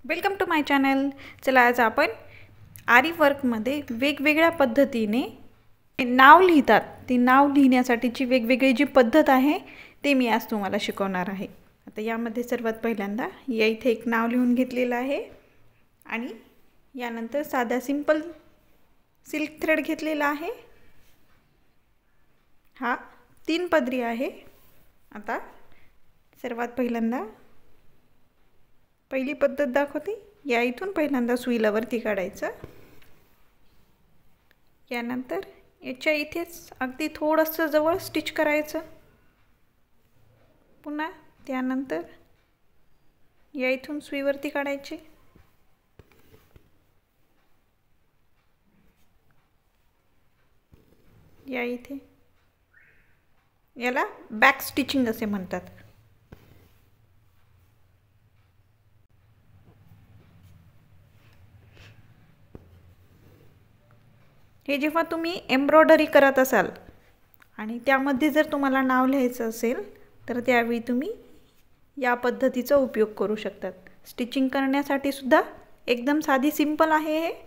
Welcome to my channel. चला आज आपण आरी वर्कमध्ये वेगवेगळ्या पद्धतीने नाव लिहितात, ती नाव लिहिण्यासाठीची वेगवेगळी जी पद्धत आहे ते मी आज तुम्हाला शिकवणार आहे। आता यामध्ये सर्वात पहिल्यांदा या इथे एक नाव लिहून घेतलेलं आहे आणि यानंतर साधा सिंपल सिल्क थ्रेड घेतलेला आहे। हा 3 पदरी आहे। आता सर्वात पहिल्यांदा पहिली पद्धत दाखवते। या इथून पहिल्यांदा सुईला वरती काढायचं, यानंतर याच्या इथेच अगदी थोडंसं जवळ स्टिच करायचं, पुन्हा त्यानंतर या इथून सुई वरती काढायची, या इथे याला बॅक स्टिचिंग असे म्हणतात। हे जेव्हा तुम्ही एम्ब्रॉयडरी करत असाल आणि त्यामध्ये जर तुम्हाला नाव लिहायचं असेल तर त्यावेळी तुम्ही या पद्धतीचा उपयोग करू शकतात। स्टिचिंग करण्यासाठी सुद्धा एकदम साधी सिंपल आहे हे।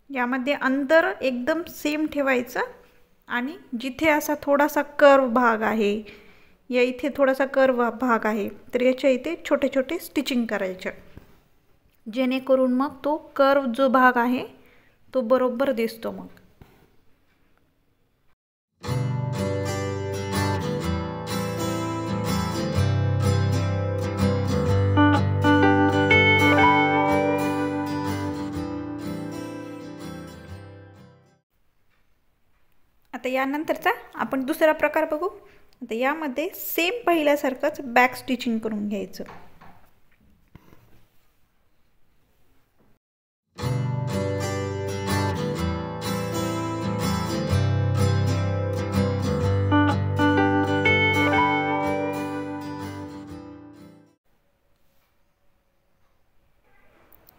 यामध्ये अंतर एकदम सेम ठेवायचं आणि जिथे असा थोडासा कर्व भाग आहे, या इथे थोडासा कर्व भाग आहे, तर याच्या इथे छोटे छोटे स्टिचिंग करायचे, जेणेकरून मग तो कर्व जो भाग आहे तो बरोबर दिसतो। मग आता यानंतरचा आपण दुसरा प्रकार बघू। आता यामध्ये सेम पहिल्यासारखंच बॅक स्टिचिंग करून घ्यायचं।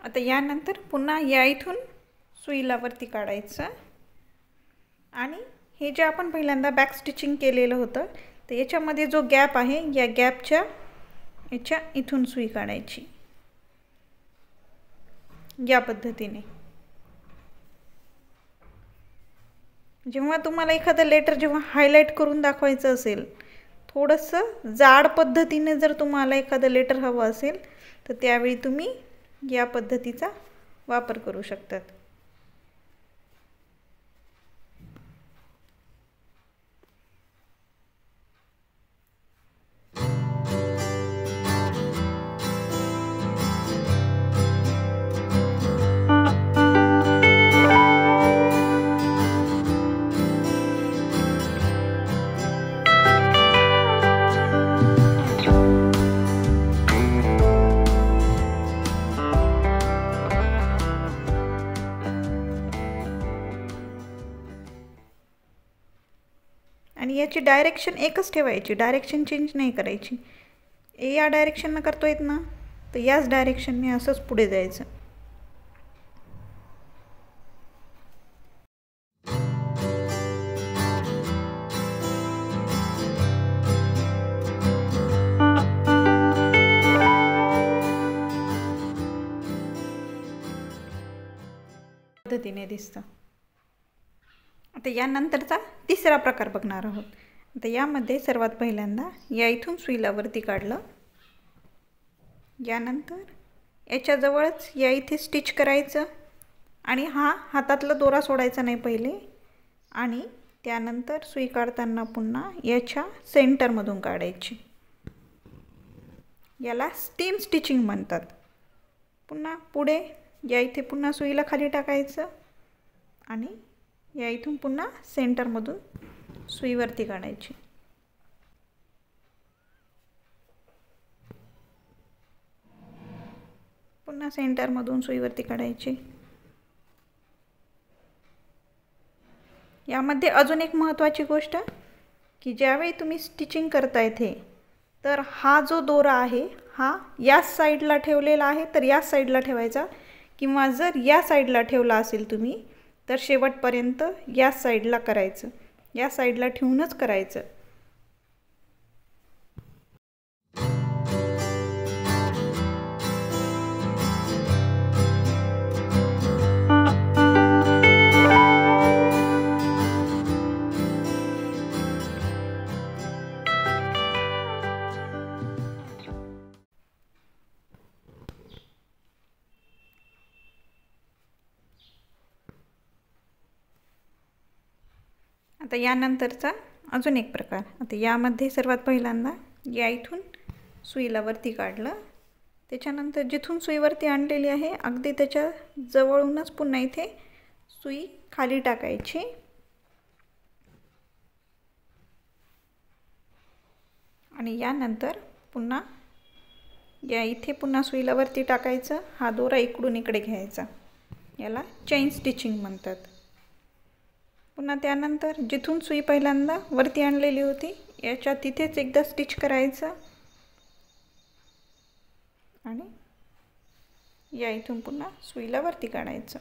आता यानंतर पुन्हा या इथून सुईला वरती काढायचं आणि हे जे आपण पहिल्यांदा बॅक स्टिचिंग केलेलं होतं तर याच्यामध्ये जो गॅप आहे, या गॅपच्या याच्या इथून सुई काढायची या पद्धतीने। जेव्हा तुम्हाला एखादं लेटर जेव्हा हायलाइट करून दाखवायचं असेल, थोडंसं जाड पद्धतीने जर तुम्हाला एखादं लेटर हवं असेल तर त्यावेळी तुम्ही या पद्धतीचा वापर करू शकतात। आणि याची डायरेक्शन एकच ठेवायची, डायरेक्शन चेंज नाही करायची। या डायरेक्शनने करतोय ना तर याच डायरेक्शनने असंच पुढे जायचं। पद्धतीने दिसतं। आता यानंतरचा तिसरा प्रकार बघणार आहोत। आता यामध्ये सर्वात पहिल्यांदा या इथून सुईला वरती काढलं, यानंतर याच्या जवळच या इथे स्टिच करायचं आणि हा हातातला दोरा सोडायचा नाही पहिले, आणि त्यानंतर सुई काढताना पुन्हा याच्या सेंटरमधून काढायची। याला स्टीम स्टिचिंग म्हणतात। पुन्हा पुढे या इथे पुन्हा सुईला खाली टाकायचं आणि या इथून पुन्हा सेंटरमधून सुईवरती काढायची। पुन्हा सेंटरमधून सुईवरती काढायची। यामध्ये अजून एक महत्त्वाची गोष्ट की ज्यावेळी तुम्ही स्टिचिंग करता इथे तर हा जो दोरा आहे हा याच साईडला ठेवलेला आहे तर याच साईडला ठेवायचा, किंवा जर या साईडला ठेवला असेल तुम्ही तर शेवटपर्यंत याच साईडला करायचं, या साईडला ठेवूनच करायचं. आता यानंतरचा अजून एक प्रकार. आता यामध्ये सर्वात पहिल्यांदा या इथून सुईला वरती काढलं, त्याच्यानंतर जिथून सुई वरती आणलेली आहे अगदी त्याच्या जवळूनच पुन्हा इथे सुई खाली टाकायची आणि यानंतर पुन्हा या इथे पुन्हा सुईला वरती टाकायचं. हा दोरा इकडून इकडे घ्यायचा, याला चेन स्टिचिंग म्हणतात. पुन्हा त्यानंतर जिथून सुई पहिल्यांदा वरती आणलेली होती याच्या तिथेच एकदा स्टिच करायचं आणि या इथून पुन्हा सुईला वरती काढायचं.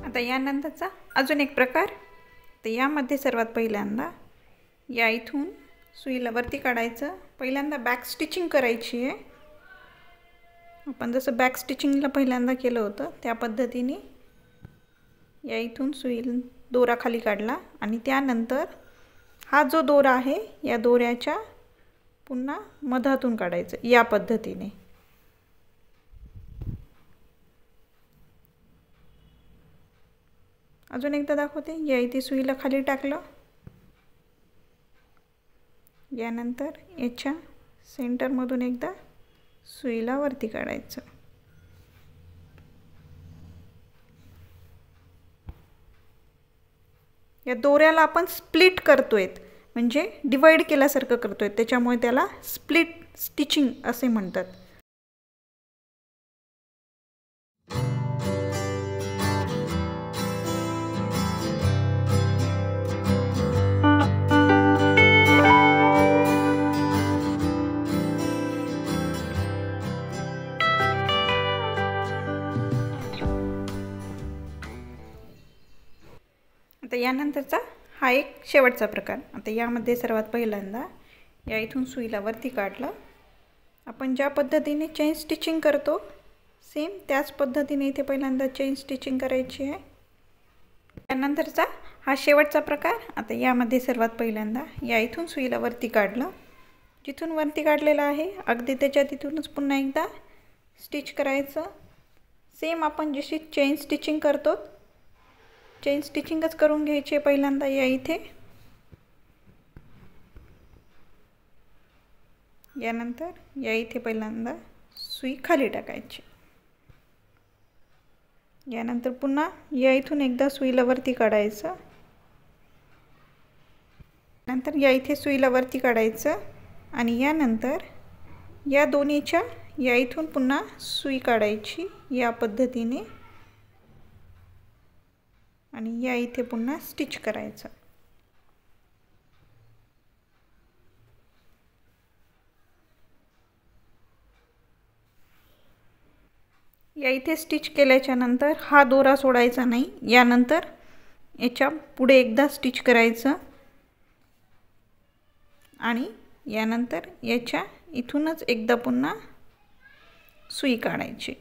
आता यानंतरचा अजून एक प्रकार. तर यामध्ये सर्वात पहिल्यांदा या इथून सुईला वरती काढायचं. पहिल्यांदा बॅक स्टिचिंग करायची आहे. आपण जसं बॅक स्टिचिंगला पहिल्यांदा केलं होतं त्या पद्धतीने या इथून सुई दोरा खाली काढला आणि त्यानंतर हा जो दोरा आहे या दोऱ्याच्या पुन्हा मधातून काढायचं या पद्धतीने. अजून एकदा दाखवते. या इथे सुईला खाली टाकलं, यानंतर याच्या सेंटरमधून एकदा सुईला वरती काढायचं. या दोऱ्याला आपण स्प्लिट करतोय, म्हणजे डिवाइड केल्यासारखं करतोय, त्याच्यामुळे त्याला स्प्लिट स्टिचिंग असे म्हणतात. आता यानंतरचा हा एक शेवटचा प्रकार. आता यामध्ये सर्वात पहिल्यांदा या इथून सुईला वरती काढलं. आपण ज्या पद्धतीने चेन स्टिचिंग करतो सेम त्याच पद्धतीने इथे पहिल्यांदा चेन स्टिचिंग करायची आहे. त्यानंतरचा हा शेवटचा प्रकार. आता यामध्ये सर्वात पहिल्यांदा या इथून सुईला वरती काढलं, जिथून वरती काढलेलं आहे अगदी त्याच्या तिथूनच पुन्हा एकदा स्टिच करायचं. सेम आपण जशी चेन स्टिचिंग करतो चेन स्टिचिंगच करून घ्यायची आहे. पहिल्यांदा या इथे, यानंतर या इथे पहिल्यांदा सुई खाली टाकायची, यानंतर पुन्हा या इथून एकदा सुईला वरती काढायचं, नंतर या इथे सुईला वरती काढायचं आणि यानंतर या दोन्हीच्या या इथून पुन्हा सुई काढायची या पद्धतीने आणि या इथे पुन्हा स्टिच करायचं. या इथे स्टिच केल्याच्या नंतर हा दोरा सोडायचा नाही. यानंतर याच्या पुढे एकदा स्टिच करायचं आणि यानंतर याच्या इथूनच एकदा पुन्हा सुई काढायची.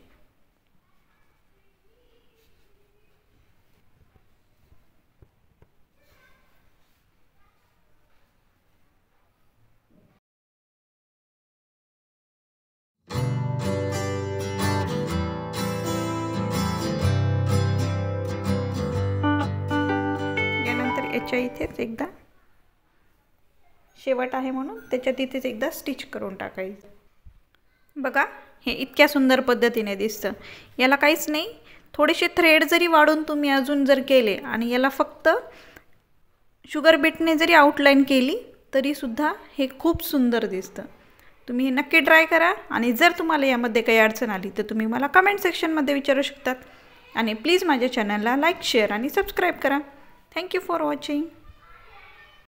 याच्या इथेच एकदा शेवट आहे म्हणून त्याच्या तिथेच एकदा स्टिच करून टाकायचं. बघा हे इतक्या सुंदर पद्धतीने दिसतं. याला काहीच नाही, थोडेसे थ्रेड जरी वाढून तुम्ही अजून जर केले आणि याला फक्त शुगर बीटने जरी आउटलाईन केली तरीसुद्धा हे खूप सुंदर दिसतं. तुम्ही हे नक्की ट्राय करा आणि जर तुम्हाला यामध्ये काही अडचण आली तर तुम्ही मला कमेंट सेक्शनमध्ये विचारू शकतात. आणि प्लीज माझ्या चॅनलला लाईक, शेअर आणि सबस्क्राईब करा. Thank you for watching.